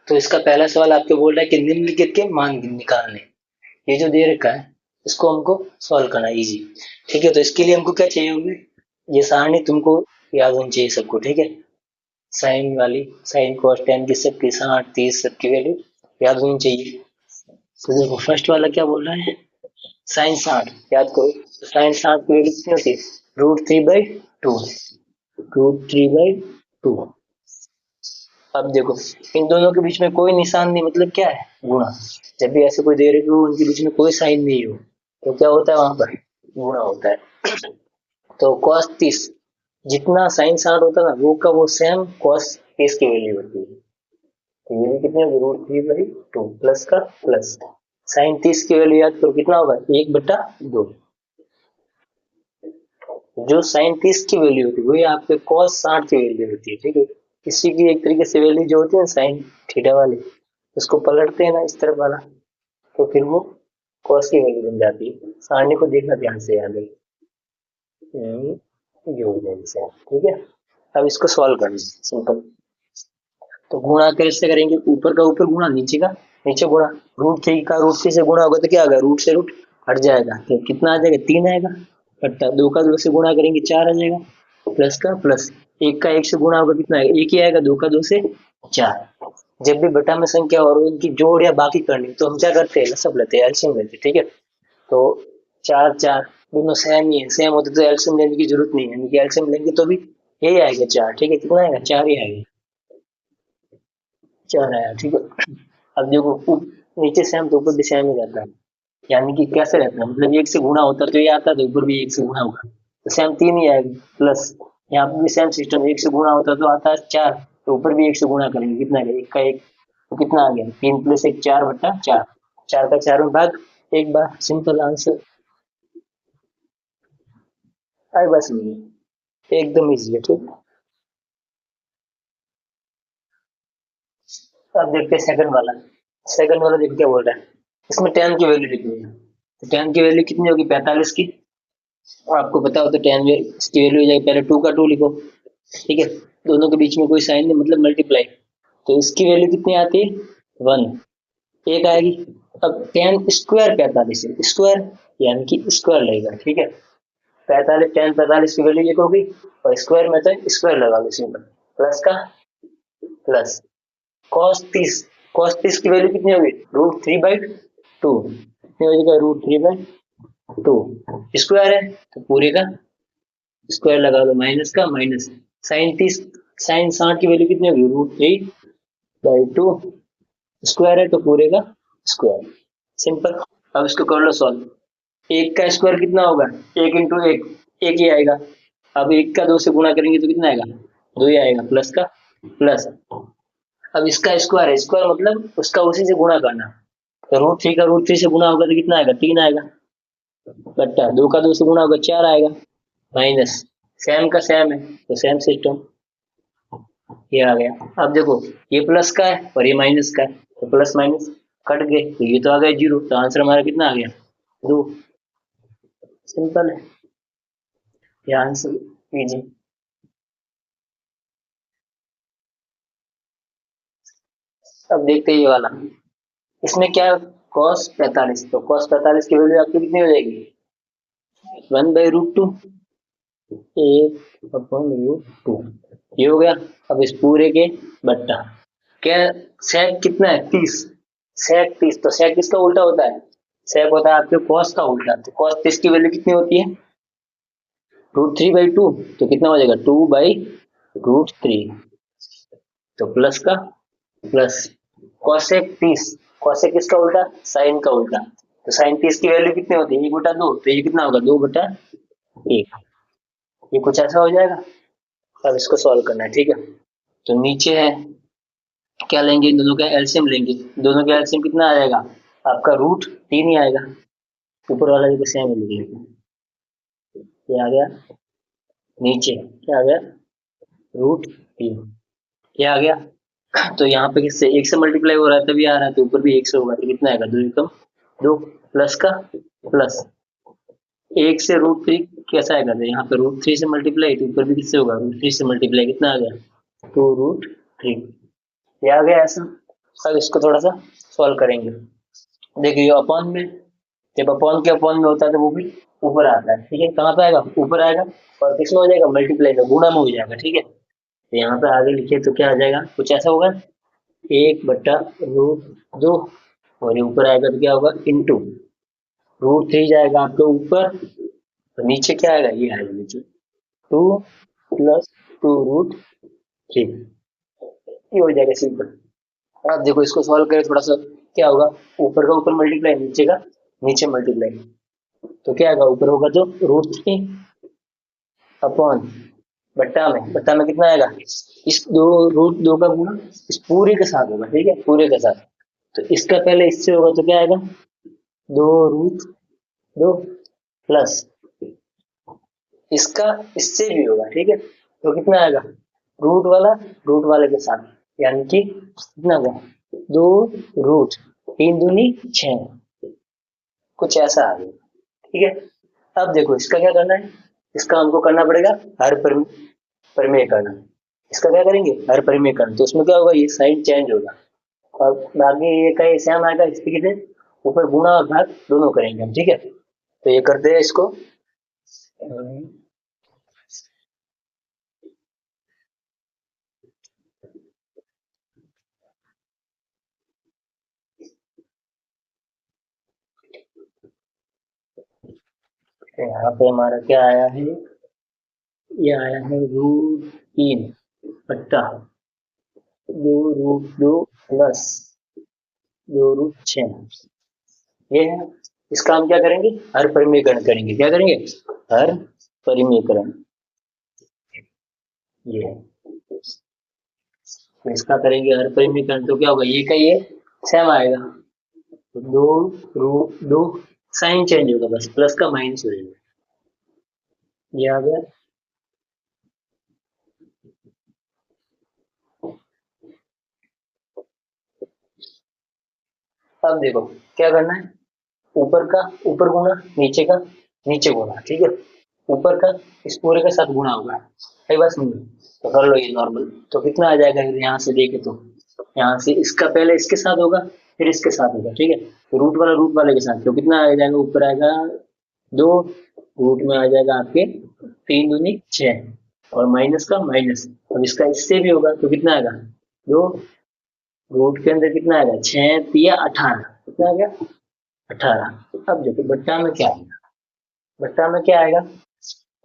तो इसका पहला सवाल आपको बोल रहा है कि निम्नलिखित के मान निकालने। ये जो दे रखा है इसको हमको सॉल्व करना है इजी। ठीक है, तो इसके लिए हमको क्या चाहिए होगी, ये सारणी तुमको याद होनी चाहिए सबको। ठीक है, साइन वाली, साइन कॉस टेन की सबकी 60 30 सबकी वैल्यू याद होनी चाहिए। तो देखो फर्स्ट वाला क्या बोल रहा है, साइन 60 याद करो। तो साइन 60 की वैल्यू कितनी होती है, √3/2। √3/2। अब देखो इन दोनों के बीच में कोई निशान नहीं, मतलब क्या है, गुणा। जब भी ऐसे कोई दे रहे हो उनके बीच में कोई साइन नहीं हो तो क्या होता है, वहां पर गुणा होता है। तो cos 30 जितना साइन 60 होता है ना वो का वो सेम cos 30 की वैल्यू होती है। तो ये भी कितनी होगी, √3/2 प्लस का प्लस। साइन 30 की वैल्यू याद करो कितना होगा, 1/2। जो साइन 30 की वैल्यू होती है वही आपके cos 60 की वैल्यू होती है। ठीक है, इसी की एक तरीके से वैल्यू जो होती है साइन थीटा वाली, उसको पलटते हैं ना इस तरफ वाला, तो फिर वो cos की वैल्यू बन जाती है। सारणी को देखना ध्यान से, याद है ये हो जाएगी सर। ठीक है, अब इसको सॉल्व करना सिंपल। तो गुणा कैसे करेंगे, ऊपर का ऊपर गुणा, नीचे का नीचे गुणा। √3 का √3 से गुणा होगा तो क्या आएगा, रूट से रूट हट जाएगा तो कितना आ जाएगा, 3 आएगा। बट्टा 2 का 2 से गुणा करेंगे 4 आ जाएगा, प्लस का प्लस। 1 का 1 से गुणा होगा कितना आएगा, 1 ही आएगा। 2 का 2 से 4। जब भी बटा में संख्या और उनकी जोड़ या बाकी करनी तो हम क्या करते हैं, सब लेते हैं, एलसीएम लेते हैं। ठीक है, तो 4 4 दोनों सेम ही है, सेम होते तो एलसीएम लेने की जरूरत नहीं है, क्योंकि एलसीएम लेंगे तो भी यही आएगा 4। ठीक है, कितना आएगा, 4 ही आएगा, 4 आया। ठीक है, अब देखो नीचे सेम तो ऊपर भी सेम ही रहता है, यानी कि कैसे रहता है, मतलब 1 से गुणा होता तो ये आता तो ऊपर भी 1 से गुणा होगा तो सेम 3 ही आएगा प्लस। यहाँ पर भी सेम सिस्टम, 1 से गुणा होता तो आता है 4 तो ऊपर भी 1 से गुणा करेंगे कितना आएगा, 1 का 1 तो कितना आ गया, 3 + 1 4/4। 4 का 4 में भाग, एक बार सिंपल आंसर आए, बस नहीं एकदम इजी है। ठीक है, अब देखते हैं सेकंड वाला। सेकंड वाला देखो क्या बोल रहा है, इसमें tan की वैल्यू लिखनी है। तो tan की वैल्यू कितनी होगी, 45 की। और आपको पता हो तो tan की वैल्यू हो जाएगी, पहले 2 का 2 लिखो। ठीक है, दोनों के बीच में कोई साइन नहीं, मतलब मल्टीप्लाई। तो इसकी वैल्यू कितनी आती है, 1 एक आएगी। अब tan स्क्वायर 45 है, स्क्वायर यानी कि स्क्वायर लगेगा। ठीक है, 45 tan 45 की वैल्यू एक होगी, और स्क्वायर में तो स्क्वायर लगा लो सिंपल, प्लस का प्लस। cos 30 की वैल्यू कितनी होगी, √3/2 कितनी हो जाएगा, √3/2। स्क्वायर है तो पूरे का स्क्वायर लगा लो, माइनस का माइनस। साइन 60 की वैल्यू कितनी होगी, √3/2। स्क्वायर है तो पूरे का स्क्वायर, सिंपल। अब इसको कर लो सॉल्व। 1 का स्क्वायर कितना होगा, 1 × 1 1 ही आएगा। अब 1 का 2 से गुणा करेंगे तो कितना आएगा, 2 ही आएगा, प्लस का प्लस। अब इसका स्क्वायर है, स्क्वायर मतलब उसका उसी से गुणा करना। तो √3 का √3 से गुणा होगा तो कितना आएगा, 3 आएगा। बट्टा 2 का 2 से गुणा होगा 4 आएगा, माइनस। सेम का सेम है तो सेम सिस्टम, ये आ गया। अब देखो ये प्लस का है और ये माइनस का है, तो प्लस माइनस कट गए तो ये तो आ गया 0। तो आंसर हमारा कितना आ गया, 2। सिंपल है, ये आंसर कीजिए। अब देखते हैं ये वाला, इसमें क्या cos 45, तो cos 45 की वैल्यू आपकी कितनी हो जाएगी, 1/√2, 1/√2 ये हो गया। अब इस पूरे के बट्टा क्या, sec कितना है, 30। sec 30 तो sec किसका उल्टा होता है, sec होता है आपके cos का उल्टा। तो cos 30 की वैल्यू कितनी होती है, √3/2 तो कितना हो जाएगा, 2/√3। तो प्लस का प्लस। cosec 30, cosec किसका उल्टा, साइन का उल्टा। तो साइन 30 की वैल्यू कितनी होती है, 1/2, तो ये कितना होगा, 2/1। ये कुछ ऐसा हो जाएगा। अब इसको सॉल्व करना है। ठीक है, तो नीचे है, क्या लेंगे, इन दोनों का एलसीएम लेंगे। दोनों का एलसीएम कितना आ जाएगा आपका, √3 ही आएगा। ऊपर वाला भी सेम ही लिख लेंगे, ये आ गया। नीचे क्या आ गया, √3 ये आ गया। तो यहाँ पे किससे, 1 से मल्टीप्लाई हो रहा है तभी आ रहा है, तो ऊपर भी 1 से होगा तो कितना आएगा, 2 एकम 2, प्लस का प्लस। 1 से √3 कैसा आएगा, तो यहाँ पे √3 से मल्टीप्लाई तो ऊपर भी किससे होगा, √3 से मल्टीप्लाई, कितना आ गया, 2√3। ये आ गया ऐसा। अब इसको थोड़ा सा सॉल्व करेंगे। देखिए अपॉन में, जब अपॉन के अपॉन में होता है तो वो भी ऊपर आता है, ठीक है। कहाँ पे आएगा? ऊपर आएगा। और किसमें हो जाएगा? मल्टीप्लाई में, गुणा में हो जाएगा, ठीक है। तो यहाँ पे आगे लिखिए तो क्या आ जाएगा? कुछ ऐसा होगा, 1/√2, और ये ऊपर आएगा तो क्या होगा? इंटू √3 जाएगा आपके ऊपर, तो नीचे क्या आएगा? ये आएगा नीचे 2 + 2√3, ये हो जाएगा सिंपल। अब देखो इसको सॉल्व करें थोड़ा सा, क्या होगा? ऊपर का ऊपर मल्टीप्लाई, नीचे का नीचे मल्टीप्लाई, तो क्या आएगा? ऊपर होगा तो √3 अपॉन बट्टा में कितना आएगा? इस √2 का गुणा इस पूरे के साथ होगा, ठीक है, पूरे के साथ। तो इसका पहले इससे होगा तो क्या आएगा? 2√2 प्लस इसका इससे भी होगा, ठीक है। तो कितना आएगा? रूट वाले के साथ, यानी कि कितना होगा? 2√3 × 2 = 6, कुछ ऐसा आ गया, ठीक है। अब देखो इसका क्या करना है? इसका हमको करना पड़ेगा हर परिमेयकरण। इसका क्या करेंगे? हर परिमेयकरण। तो उसमें क्या होगा? ये साइन चेंज होगा, और बाकी ये का ये सेम आएगा। इस तरीके से ऊपर गुणा और भाग दोनों करेंगे हम, ठीक है। तो ये करते हैं इसको। यहाँ पे हमारा क्या आया है? ये आया है √3 बट्टा 2√2 प्लस 2√6, ये है। इसका हम क्या करेंगे? हर परिमेयकरण करेंगे। क्या करेंगे? हर परिमेयकरण, ये है। तो इसका करेंगे हर परिमेयकरण, तो क्या होगा? ये का ये सेम आएगा, तो 2√2, साइन चेंज होगा, बस प्लस का माइनस हो जाएगा, ये आ गया। अब देखो क्या करना है? ऊपर का ऊपर गुणा, नीचे का नीचे गुणा, ठीक है। ऊपर का इस पूरे के साथ गुणा होगा, सही बात समझो। तो कर लो ये नॉर्मल, तो कितना आ जाएगा? यहाँ से देखे तो यहाँ से इसका पहले इसके साथ होगा, फिर इसके साथ होगा, ठीक है। तो रूट वाले के साथ, तो कितना आ जाएगा? ऊपर आएगा 2, रूट में आ जाएगा आपके 3×2 = 6, और माइनस का माइनस। अब इसका इससे भी होगा तो कितना आएगा? 2, रूट के अंदर कितना आएगा? 6×3 = 18, कितना आ गया? 18। अब देखो बट्टा में क्या आएगा? बट्टा में क्या आएगा?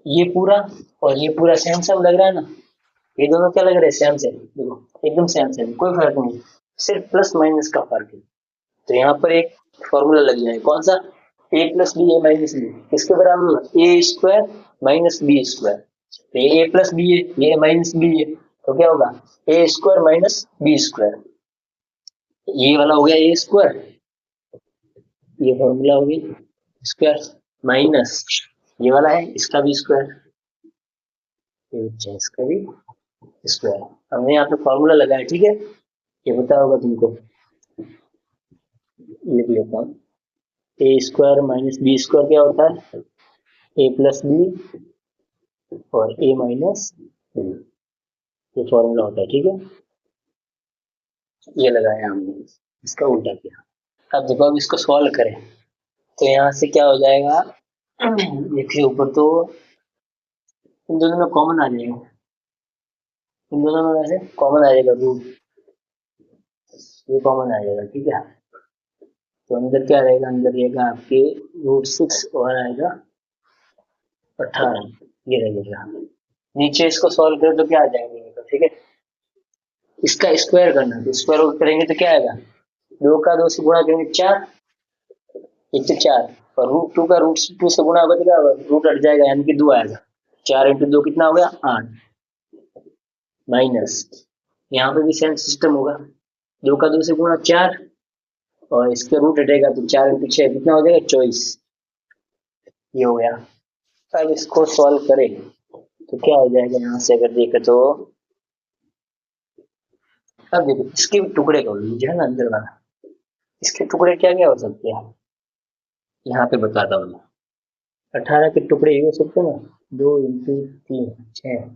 ये पूरा और ये पूरा सेम सेम लग रहा है ना? ये दोनों क्या लग रहे हैं? सेम सेम, देखो एकदम सेम सेम, कोई फर्क नहीं, सिर्फ प्लस माइनस का फर्क है। तो यहाँ पर एक फॉर्मूला लग जाए, कौन सा? a+b a-b, किसके बराबर होगा? a² - b²। ये a+b है, ये -b है, तो क्या होगा? a² - b²। ये वाला हो गया a², ये फॉर्मूला हो गया स्क्वायर, माइनस ये वाला है इसका भी स्क्वायर, इसका भी स्क्वायर। हमने यहाँ पे फॉर्मूला लगाया, ठीक है। ये पता होगा तुमको, लिख लेता हूँ। a² - b² क्या होता है? a+b और a-b, ये फॉर्मूला होता है, ठीक है। ये लगाया हमने, इसका उल्टा किया। अब देखो, अब इसको सॉल्व करें तो यहाँ से क्या हो जाएगा? देखिए ऊपर तो इन दोनों में कॉमन आ जाएगा, इन दोनों में वैसे कॉमन आ जाएगा, रूट ये कॉमन आ जाएगा, ठीक है। तो अंदर क्या रहेगा? अंदर रहेगा आपके √6 और आएगा 18, ये रहेगा। नीचे इसको सॉल्व करें तो क्या आ जाएगा? ठीक है, इसका स्क्वायर करना है, तो स्क्वायर करेंगे तो क्या आएगा? 2 का 2 से गुणा करेंगे 4, 1 से 4, और √2 का √2 से गुणा होगा तो क्या होगा? रूट हट जाएगा, यानी कि 2 आएगा। 4 × 2 कितना हो गया? 8, माइनस यहाँ पे भी सेम सिस्टम होगा, 2 का 2 से गुणा 4, और इसके रूट हटेगा तो 4 × 6 कितना हो जाएगा? 24, ये हो गया। अब इसको सॉल्व करें तो क्या हो जाएगा? यहाँ से अगर देखें तो अब देखो इसके टुकड़े कर लीजिए, है ना, अंदर वाला, इसके टुकड़े क्या क्या हो सकते हैं? यहाँ पे बताता हूँ मैं। 18 के टुकड़े ये हो सकते हैं ना, 2 × 3 6,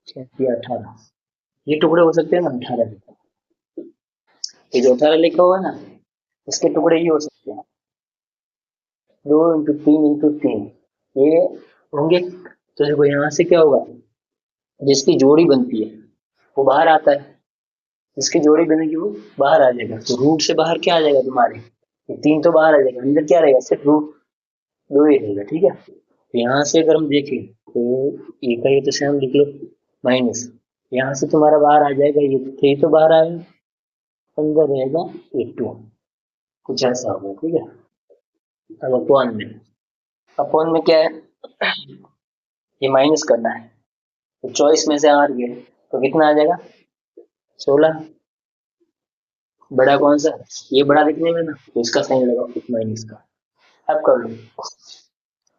6×3 = 18, ये टुकड़े हो सकते हैं ना 18 के। ये जो 18 लिखा हुआ है ना, इसके टुकड़े ये हो सकते हैं, 2 × 3 × 3 ये होंगे। तो देखो यहाँ से क्या होगा, जिसकी जोड़ी बनती है वो बाहर आता है, जिसकी जोड़ी बनेगी वो बाहर आ जाएगा। तो रूट से बाहर क्या आ जाएगा तुम्हारे, ये 3 तो बाहर आ जाएगा, अंदर क्या रहेगा, सिर्फ रूट 2 ही रहेगा। ठीक है, तो यहाँ से अगर हम देखें तो ये का ये तो सेम लिख लो माइनस, यहाँ से तुम्हारा बाहर आ जाएगा, ये 3 तो बाहर आएगा, अंदर रहेगा ये 2, कुछ ऐसा होगा। ठीक है, अब अपॉन में क्या है, ये माइनस करना है, तो 24 में से 8 गए तो कितना आ जाएगा, 16। बड़ा कौन सा, ये बड़ा दिखने में ना, तो इसका साइन लगाओ माइनस का। अब कर लो,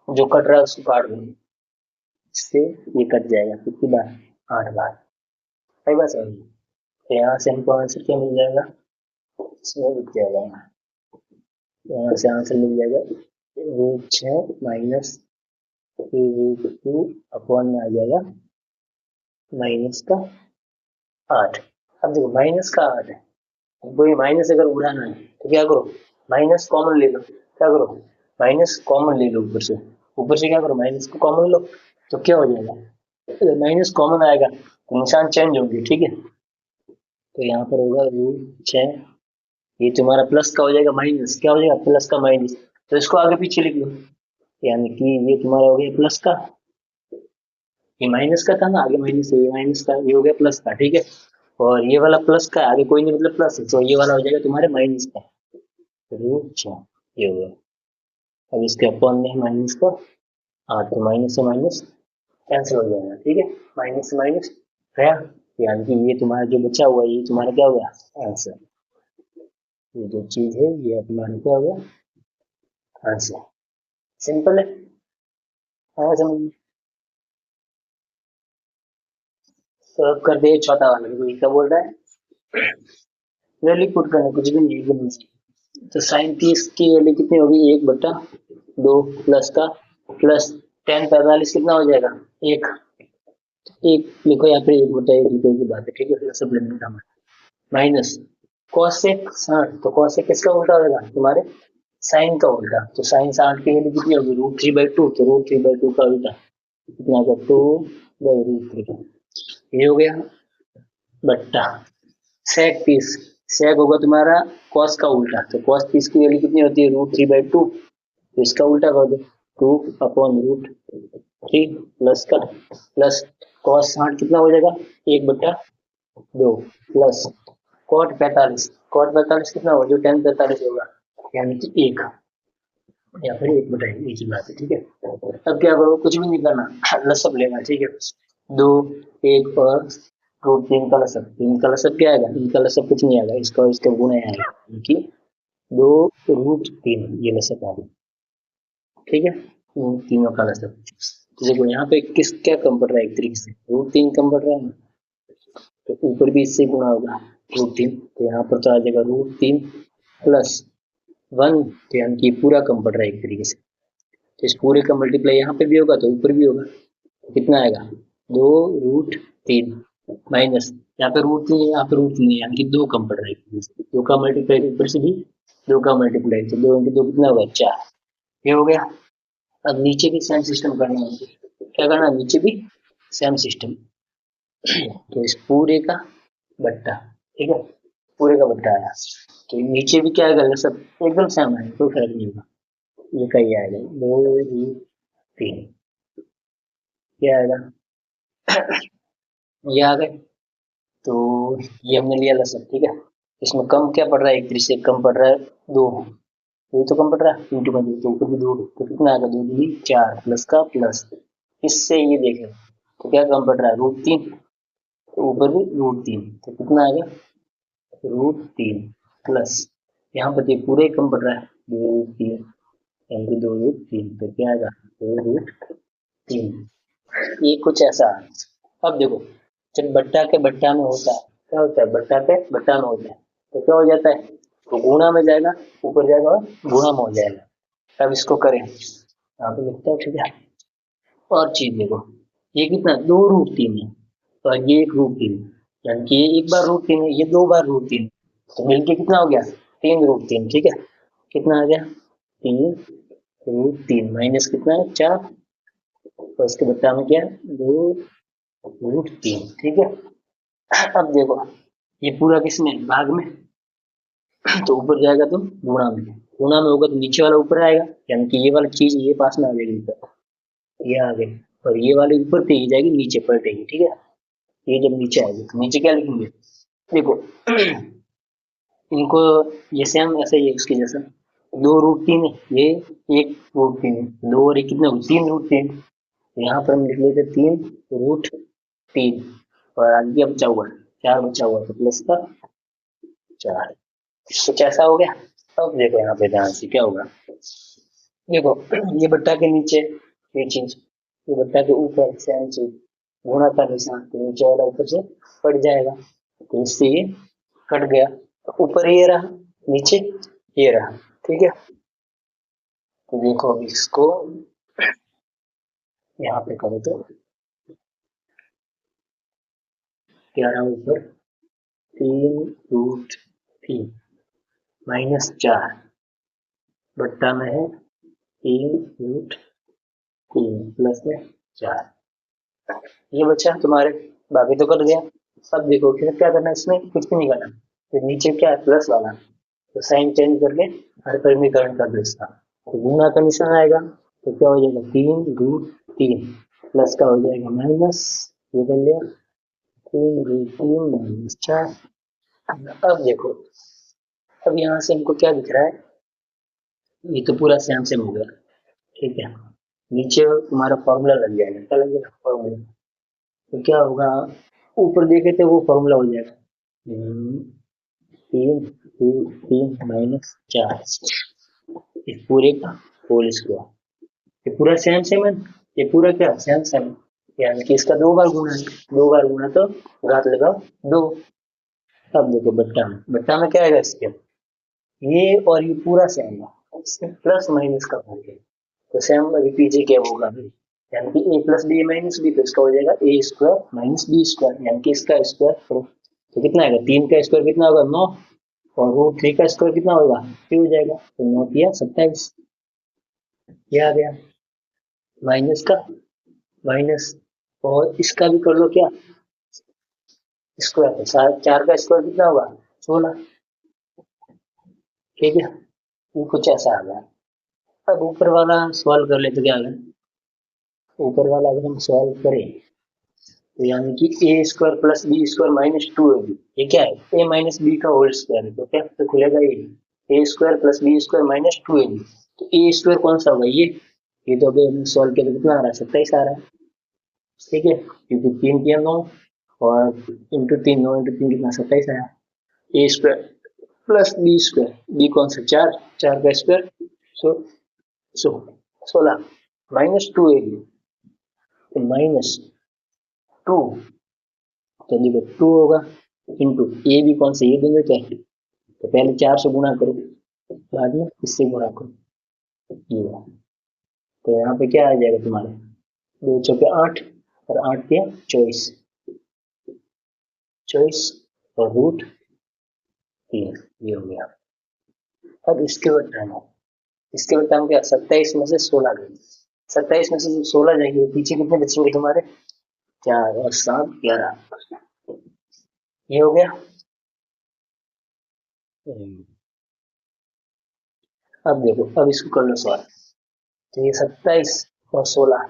जो कट रहा है उसको काट दो, इससे ये कट जाएगा कितनी बार, 8 बार। सही बात है, तो यहाँ से हमको आंसर क्या मिल जाएगा, इसमें रुक जाएगा, यहाँ से आंसर मिल जाएगा रूट 6 माइनस रूट 2 अपॉन में आ जाएगा माइनस का 8। अब देखो माइनस का 8 है, हमको ये माइनस अगर उड़ाना है तो क्या करो, माइनस कॉमन ले लो। क्या करो, माइनस कॉमन ले लो, ऊपर से क्या करो, माइनस को कॉमन लो, तो क्या हो जाएगा, अगर माइनस कॉमन आएगा तो निशान चेंज होंगे। ठीक है, तो यहाँ पर होगा रूट 6, ये तुम्हारा प्लस का हो जाएगा, माइनस क्या हो जाएगा, प्लस का माइनस, तो इसको आगे पीछे लिख लो, यानी कि ये तुम्हारा हो गया प्लस का, ये माइनस का था ना, आगे माइनस है, ये माइनस का, ये हो गया प्लस का। ठीक है, और ये वाला प्लस का आगे कोई नहीं, मतलब प्लस है, तो ये वाला हो जाएगा तुम्हारे माइनस का, रूट 6 ये हो गया। अब इसके अपॉन में माइनस का 8, तो माइनस से माइनस कैंसिल हो जाएगा। ठीक है, माइनस से माइनस गया, यानी कि ये तुम्हारा जो बचा हुआ है ये तुम्हारा क्या हुआ, आंसर। ये जो चीज है ये तुम्हारा क्या हुआ, आंसर। सिंपल है, आया समझ में? तो अब कर दे चौथा वाला, देखो ये क्या बोल रहा है, वैल्यू पुट करना, कुछ भी नहीं, एकदम easy। तो साइन 30 की वैल्यू कितनी होगी, 1/2 प्लस का प्लस टेन 45 कितना हो जाएगा, एक, एक लिखो या फिर 1/1 लिखो की बात है। ठीक है, सब लिमिट हमारा माइनस कॉसेक 60, तो कॉसेक किसका उल्टा होगा, तुम्हारे साइन का उल्टा, तो साइन 60 की वैल्यू कितनी होगी, √3/2, तो √3/2 का उल्टा कितना होगा, 2/√3। ये हो गया बट्टा सेक 30, सेक होगा तुम्हारा कॉस का उल्टा, तो कॉस 30 की वैल्यू कितनी होती है, √3/2, तो इसका उल्टा कर दो, 2/√3 प्लस का प्लस कॉस 60 कितना हो जाएगा, 1/2 प्लस कॉट 45 कितना होगा, जो tan 45 होगा, यानी कि 1 या फिर 1/1, एक ही बात है। ठीक है, अब क्या करो, कुछ भी नहीं करना, लसब लेना। ठीक है, 2 1 और √3 का लसब, 3 का लसब क्या आएगा, इनका लसब कुछ नहीं आएगा, इसका और इसका गुणा आएगा, यानी कि 2√3 ये लसब आ गया। ठीक है, तीनों का लसब। तो देखो यहाँ पे किस क्या कम पड़ रहा है, एक तरीके से √3 कम पड़ रहा है ना, तो ऊपर भी इससे गुणा होगा √3, तो यहाँ पर तो आ जाएगा √3 प्लस 1, तो यानी कि पूरा कम पड़ रहा है एक तरीके से, तो इस पूरे का मल्टीप्लाई यहाँ पे भी होगा तो ऊपर भी होगा, तो कितना आएगा, 2√3 माइनस यहाँ पे √3 यहाँ पे √3 यानी कि 2 कम पड़ रहा है एक तरीके से, 2 का मल्टीप्लाई ऊपर से भी 2 का मल्टीप्लाई, तो 2 × 2 कितना होगा, 4, ये हो गया। अब नीचे भी सेम सिस्टम करना है, क्या करना है, नीचे भी सेम सिस्टम, तो इस पूरे का बट्टा, ठीक है, पूरे का बट्टा आया, तो नीचे भी क्या आएगा, सब एकदम सेम है, कोई फर्क नहीं होगा, ये का ही आएगा 2√3, क्या आएगा, ये आ गए, तो ये हमने लिया लसब। ठीक है, इसमें कम क्या पड़ रहा है, एक तरीके से कम पड़ रहा है 2, ये तो कम पड़ रहा है इंटू में, तो ऊपर भी 2, तो कितना आएगा, 2×4 प्लस का प्लस, इससे ये देखें तो क्या कम पड़ रहा है, √3, तो ऊपर भी √3, तो कितना आएगा, √3 प्लस यहाँ पर ये पूरे कम पड़ रहा है 2√3, यानी कि 2√3, तो क्या आएगा, 2√3, ये कुछ ऐसा। अब देखो जब बट्टा के बट्टा में होता है, क्या होता है, बट्टा के बट्टा में होता है तो क्या हो जाता है, तो गुणा में जाएगा, ऊपर जाएगा और गुणा में हो जाएगा। अब इसको करें, यहाँ पे लिखता है। ठीक है, और चीज देखो, ये कितना, 2√3 है, और ये 1√3, यानी कि ये एक बार √3 है, ये 2 बार √3, तो मिलके कितना हो गया 3√3, ठीक है। कितना आ गया 3√3 माइनस कितना है 4, तो इसके बच्चा में क्या 2√3, ठीक है। अब देखो ये पूरा किसमें भाग में, तो ऊपर जाएगा तो गुणा में, गुणा में होगा तो नीचे वाला ऊपर आएगा, यानी कि ये वाली चीज ये पास में आ जाएगी ऊपर, ये आ गई, और ये वाली ऊपर पे ही जाएगी नीचे पलटेगी, ठीक है। ये जब नीचे आएगी तो नीचे क्या लिखेंगे, देखो इनको ये सेम ऐसे ही है उसके जैसा, 2√3 है, ये 1√3 है, दो और एक कितना 3√3, यहाँ पर हम लिख लेते 3√3, और आगे क्या बचा हुआ 4 बचा हुआ, तो प्लस का 4, कुछ ऐसा हो गया। अब देखो यहाँ पे ध्यान से क्या होगा, देखो ये बट्टा के नीचे ये चीज, ये बट्टा के ऊपर सेम चीज, गुणा का निशान, तो नीचे वाला ऊपर से कट जाएगा, तो इससे ये कट गया, तो ऊपर ये रहा, नीचे ये रहा, ठीक है। तो देखो अभी इसको यहाँ पे करो तो क्या रहा ऊपर 3√3 -4 बट्टा में है 3√3 प्लस में 4, ये बचा तुम्हारे, बाकी तो कर दिया। अब देखो फिर क्या करना है, इसमें कुछ भी नहीं करना, फिर नीचे क्या है प्लस वाला, तो साइन चेंज करके हर परिमीकरण कर दो इसका, तो गुना का निशान आएगा, तो क्या हो जाएगा 3√3 प्लस का हो जाएगा माइनस, ये कर लिया 3√3 - 4। अब देखो अब यहाँ से हमको क्या दिख रहा है, ये तो पूरा सेम सेम हो गया, ठीक है। नीचे तुम्हारा फॉर्मूला लग जाएगा, क्या लगेगा फॉर्मूला, तो क्या होगा ऊपर देखे तो वो फॉर्मूला हो जाएगा 3√3 - 4 इस पूरे का होल स्क्वायर, ये पूरा सेम सेम है, ये पूरा क्या सेम सेम, यानी कि इसका 2 बार गुणा है, 2 बार गुणा तो घात लगाओ 2। अब देखो बट्टा में क्या आएगा इसके, ये और ये पूरा सेम है, इसमें प्लस माइनस का फर्क है, तो सेम अभी पीछे क्या होगा भी, यानी कि a plus B minus B, तो इसका हो जाएगा a square minus B square, यानी कि इसका स्क्वायर करो तो कितना आएगा 3 का स्क्वायर कितना होगा 9, और √3 का स्क्वायर कितना होगा 3 हो जाएगा, तो 9 किया 27, ये आ गया माइनस का माइनस, और इसका भी कर लो क्या स्क्वायर, 4 का स्क्वायर कितना होगा 16, ठीक है। ये कुछ ऐसा आ गया। अब ऊपर वाला सॉल्व कर ले तो क्या आ गया, ऊपर वाला अगर हम सॉल्व करें तो यानी कि ए स्क्वायर प्लस बी स्क्वायर -2 है, ये क्या है ए माइनस बी का होल स्क्वायर है, तो क्या तो खुलेगा ये ए स्क्वायर प्लस बी स्क्वायर -2 है, तो ए स्क्वायर कौन सा होगा ये तो अभी हमने सॉल्व किया तो कितना आ रहा है 27 आ रहा है, ठीक है, क्योंकि 3 किया 9 और इंटू 3 9 इंटू 3 कितना 27 आया, A square plus B square, B कौन सा 4, 4 का स्क्वायर सो 16 -2 है, तो -2, तो देखो 2 होगा इंटू ए भी कौन सा ये दोनों क्या है, तो पहले 4 से गुणा करो बाद में इससे गुणा करो, ये तो यहाँ पे क्या आ जाएगा तुम्हारे 2 चौके 8 और 8 के 24 और √3, ये हो गया। अब इसके बाद टाइम क्या 27 में से 16 गए, 27 में से 16 जाएंगे पीछे कितने बचेंगे तुम्हारे 4 और 7 11, ये हो गया। अब देखो अब इसको कर लो सॉल्व, तो ये 27 और 16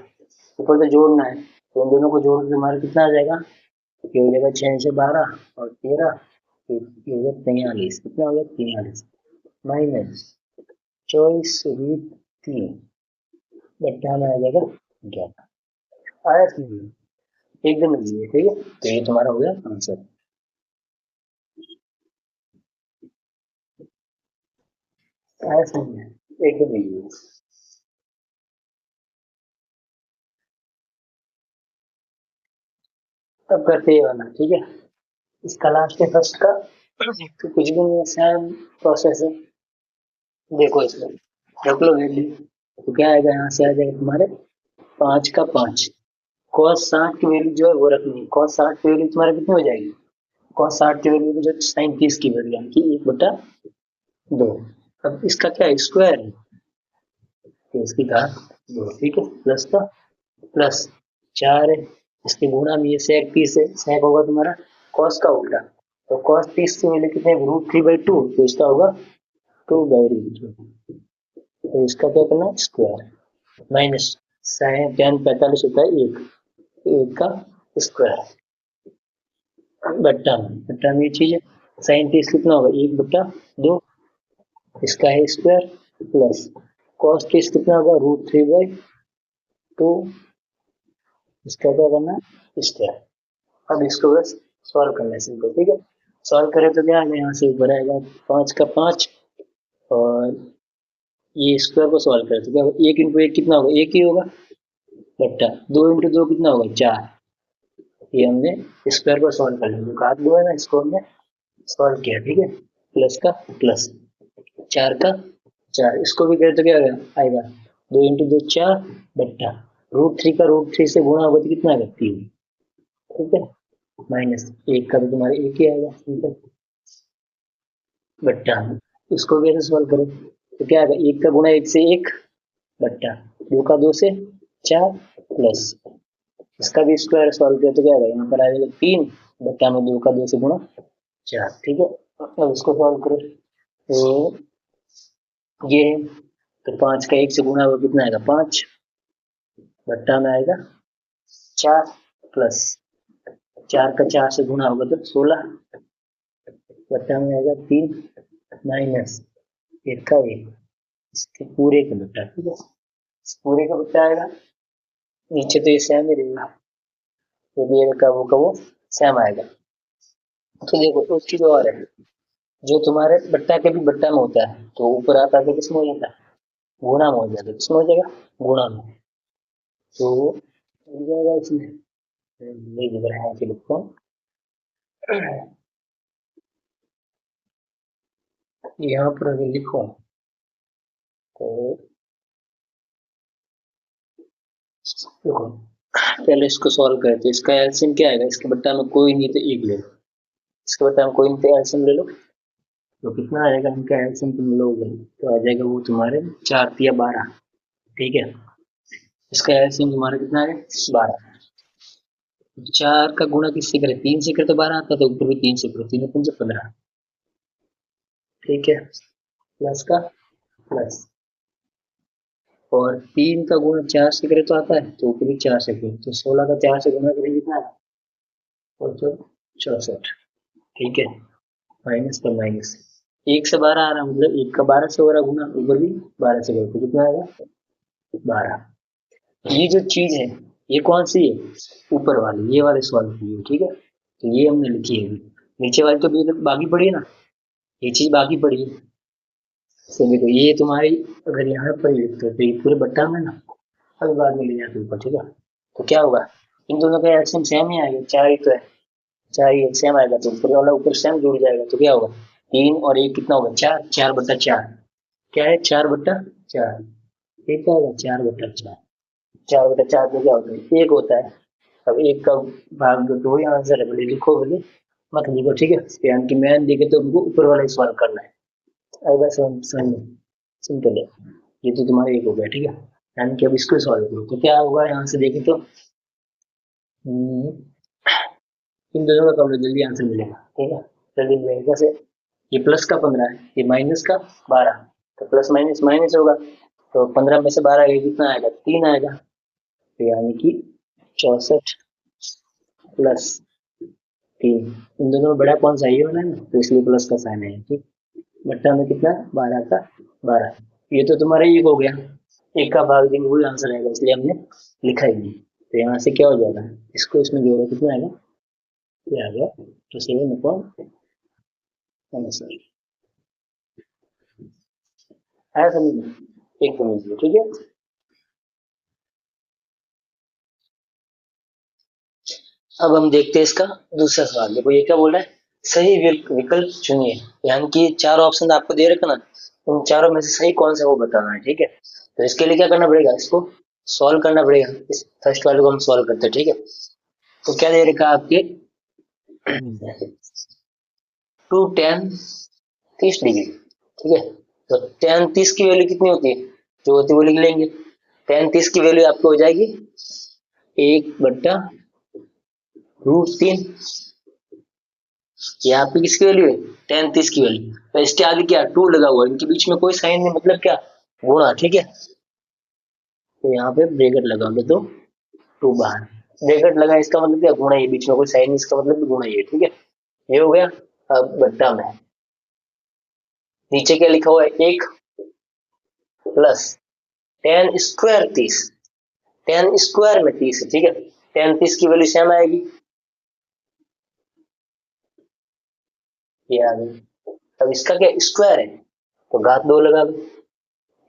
ऊपर तो जोड़ना है, तो इन दोनों को जोड़ के हमारा कितना आ जाएगा, तो ये हो जाएगा 6 से 12 और 13, ये हो गया 43, कितना हो गया 43 माइनस 24√3 बट्टा में आ जाएगा 11, आया समझ एकदम इजी है, ठीक है, तो ये तुम्हारा हो गया आंसर, आया समझ एकदम इजी है। तब करते हैं वाला, ठीक है, इसका लास्ट है फर्स्ट का, तो कुछ भी नहीं सेम प्रोसेस है, देखो इसमें रख लो वैल्यू, तो क्या आएगा यहाँ से आ जाएगा तुम्हारे 5 का 5, cos 60 की वैल्यू जो है वो रखनी है, cos 60 की वैल्यू तुम्हारे कितनी हो जाएगी cos 60 की वैल्यू जो sin 30 की वैल्यू यानी कि 1/2। अब इसका क्या है स्क्वायर है तो इसकी घात 2 ठीक है प्लस का प्लस 4 है इसके गुणा में ये sec 30 है sec होगा तुम्हारा cos का उल्टा तो cos 30 की वैल्यू कितने √3/2 तो इसका होगा 2/2 तो इसका क्या करना स्क्वायर माइनस साइन tan 45 होता है 1 1 का स्क्वायर बट्टा में ये चीज है साइन 30 कितना होगा 1/2 इसका है स्क्वायर प्लस cos 30 कितना होगा √3/2 इसका क्या करना है स्क्वायर। अब इसको बस सॉल्व करना है सिंपल ठीक है सॉल्व करें तो क्या आएगा यहाँ से ऊपर आएगा 5 का 5 और ये स्क्वायर को सॉल्व करें तो क्या होगा 1 × 1 कितना होगा 1 ही होगा बट्टा 2 × 2 कितना होगा 4 ये हमने स्क्वायर को सॉल्व कर लिया घात 2 है ना इसको हमने सॉल्व किया ठीक है प्लस का प्लस 4 का 4 इसको भी करें तो क्या आएगा 2 × 2 4 बट्टा √3 का √3 से गुणा होगा तो कितना आएगा 3 ठीक है माइनस 1 का तो तुम्हारे 1 ही आएगा ठीक है बट्टा इसको भी ऐसे सॉल्व करो तो क्या आएगा 1 का गुणा 1 से 1 बट्टा 2 का 2 से 4 प्लस इसका भी स्क्वायर सॉल्व किया तो क्या आएगा यहाँ पर आ जाएगा 3 बट्टा में 2 का 2 से गुणा 4 ठीक है अब इसको सॉल्व करो तो ये तो 5 का 1 से गुणा होगा कितना आएगा 5 बट्टा में आएगा 4 प्लस 4 का 4 से गुणा होगा तो 16 बट्टा में आएगा 3 माइनस 1 का 1 इसके पूरे का बट्टा ठीक है पूरे का बट्टा आएगा नीचे तो ये सेम ही रहेगा तो ये का वो सेम आएगा तो देखो एक चीज और है जो तुम्हारे बट्टा के भी बट्टा में होता है तो ऊपर आता है किसमें हो जाता है गुणा में हो जाता है किसमें हो जाएगा गुणा में तो मिल जाएगा इसमें नहीं दिख रहा है कि लिखता हूँ यहाँ पर अगर लिखो तो देखो पहले इसको सॉल्व करते इसका एलसीएम क्या आएगा इसके बट्टा में कोई नहीं तो 1 ले लो इसके बट्टा में कोई नहीं तो एलसीएम ले लो तो कितना आएगा इनका एलसीएम तुम लोगे तो आ जाएगा वो तुम्हारे 4 × 12 ठीक है इसका एलसीएम तुम्हारा कितना है 12 4 का गुणा किससे करें 3 से करे तो 12 आता तो ऊपर भी 3 से करो 3 × 5 = 15 ठीक है प्लस का प्लस और 3 का गुणा 4 से करे तो आता है तो ऊपर भी 4 से करो तो 16 का 4 से गुणा करेंगे कितना है और तो 64 ठीक है माइनस का माइनस 1 से 12 आ रहा मतलब 1 का 12 से हो रहा गुणा ऊपर भी 12 से करो तो कितना आएगा 12 ये जो चीज है ये कौन सी है ऊपर वाली ये वाले सॉल्व की है ठीक है तो ये हमने लिखी है नीचे वाली तो बाकी पड़ी है ना ये चीज बाकी पड़ी है देखो ये तुम्हारी अगर यहाँ पर लिखते हो तो ये पूरे बट्टा में ना अभी बाद में ले जाते ऊपर ठीक है तो क्या होगा इन दोनों का एलसीएम सेम ही आएगा 4 ही तो है 4 ही सेम आएगा तो ऊपर वाला ऊपर सेम जुड़ जाएगा तो क्या होगा 3 और 1 कितना होगा 4 4/4 क्या है 4/4 ये क्या होगा 4/4 4/4 तो क्या होता है 1 होता है अब 1 का भाग दो ही आंसर है भले लिखो भले मत लिखो ठीक है यानी कि मैंने देखे तो उनको ऊपर वाला ही सॉल्व करना है बस सिंपल है ये तो तुम्हारा 1 हो गया ठीक है यानी कि अब इसको सॉल्व करो तो क्या होगा यहाँ से देखें तो इन दोनों का कम जल्दी आंसर मिलेगा ठीक है जल्दी मिलेगा कैसे ये प्लस का 15 है ये माइनस का 12 तो प्लस माइनस माइनस होगा तो 15 में से 12 ये कितना आएगा 3 आएगा तो यानी कि 64 प्लस 3 इन दोनों में बड़ा कौन सा ये वाला है ना तो इसलिए प्लस का साइन है ठीक बट्टा में कितना 12 का 12 ये तो तुम्हारा 1 हो गया 1 का भाग देंगे वही आंसर आएगा इसलिए हमने लिखा ही नहीं तो यहाँ से क्या हो जाएगा इसको इसमें जोड़ो कितना आएगा ये आ गया तो 7/1 आया समझ में एक समझ लो ठीक है अब हम देखते हैं इसका दूसरा सवाल देखो ये क्या बोल रहा है सही विकल्प चुनिए यानी कि 4 ऑप्शन आपको दे रखा ना उन चारों में से सही कौन सा वो बताना है ठीक है तो इसके लिए क्या करना पड़ेगा इसको सॉल्व करना पड़ेगा इस फर्स्ट वाले को हम सॉल्व करते हैं ठीक है तो क्या दे रखा आपके टू टेन 30 डिग्री। ठीक है, तो टेन 30 की वैल्यू कितनी होती है, जो होती है वो लिख लेंगे। टेन 30 की वैल्यू आपको हो जाएगी 1/√3। ये आपकी किसकी वैल्यू है, टेन 30 की वैल्यू। तो इसके आगे क्या टू लगा हुआ है, इनके बीच में कोई साइन नहीं, मतलब क्या, गुणा। ठीक है, तो यहाँ पे ब्रैकेट लगाओगे तो टू बाहर, ब्रैकेट लगा इसका मतलब क्या, गुणा। ये बीच में कोई साइन नहीं, इसका मतलब गुणा ये। ठीक है, ये हो गया। अब बट्टा में नीचे क्या लिखा हुआ है, 1 + 10² 30। 10² में 30 है। ठीक है, 10 30 की वैल्यू सेम आएगी, ये आ गई। अब इसका क्या स्क्वायर है, तो घात 2 लगा दो,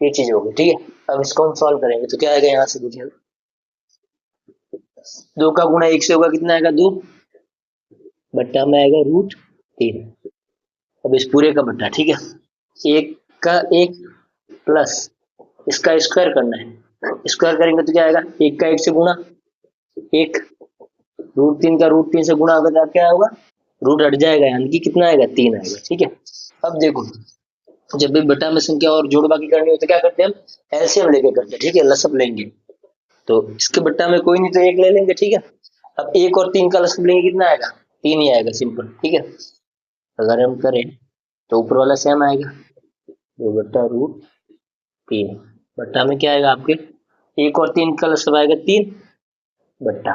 ये चीज होगी। ठीक है, अब इसको हम सॉल्व करेंगे तो क्या आएगा, यहाँ से देखिए, 2 का गुणा 1 से होगा, कितना आएगा 2, बट्टा में आएगा √3। अब इस पूरे का बट्टा। ठीक है, 1 का 1 प्लस इसका स्क्वायर करना है, स्क्वायर करेंगे तो क्या आएगा, 1 का 1 से गुणा, 1 √3 का √3 से गुणा अगर क्या होगा, रूट हट जाएगा, यानी कि कितना आएगा, 3 आएगा। ठीक है, अब देखो, जब भी बटा में संख्या और जोड़ बाकी करनी हो तो क्या करते हैं, हम एलसीएम लेके करते हैं। ठीक है, लसअप लेंगे, तो इसके बट्टा में कोई नहीं तो 1 ले लेंगे। ठीक है, अब 1 और 3 का लसअप लेंगे, कितना आएगा, 3 ही आएगा, सिंपल। ठीक है, अगर हम करें तो ऊपर वाला सेम आएगा, 2/√3। बट्टा में क्या आएगा आपके, 1 और 3 का लसअप आएगा 3, बट्टा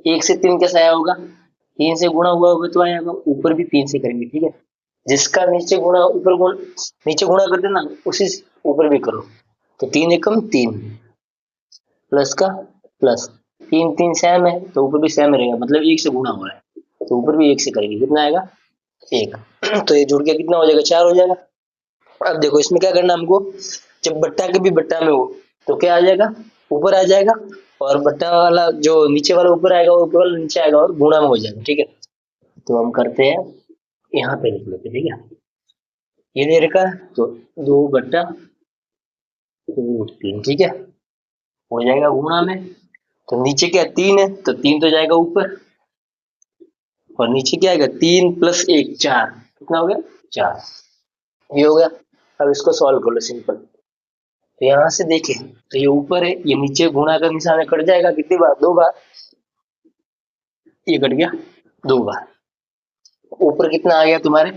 1 से 3 कैसे आया होगा, 3 से गुणा हुआ होगा तो आएगा, ऊपर भी 3 से करेंगे। ठीक है, जिसका नीचे गुणा ऊपर गुणा, नीचे गुणा कर देना, उसी से ऊपर भी करो, तो 3 एकम 3 प्लस का प्लस, 3 3 सेम है तो ऊपर भी सेम रहेगा, मतलब 1 से गुणा हो रहा है तो ऊपर भी 1 से करेंगे, कितना आएगा 1। तो ये जुड़ के कितना हो जाएगा, 4 हो जाएगा। अब देखो इसमें क्या करना हमको, जब बट्टा के भी बट्टा में हो तो क्या आ जाएगा, ऊपर आ जाएगा, और बट्टा वाला जो नीचे वाला ऊपर आएगा, ऊपर वाला नीचे आएगा, और गुणा में हो जाएगा। ठीक है, तो हम करते हैं, यहाँ पे लिख लेते हैं। ठीक है, ये दे रखा है तो 2/√3। ठीक है, हो जाएगा गुणा में, तो नीचे क्या 3 है तो 3 तो जाएगा ऊपर, और नीचे क्या आएगा 3 + 1 4, कितना हो गया 4, ये हो गया। अब इसको सॉल्व कर लो, सिंपल। तो यहाँ से देखें तो ये ऊपर है, ये नीचे गुणा का निशान कट जाएगा, कितनी बार, 2 बार, ये कट गया 2 बार। ऊपर कितना आ गया तुम्हारे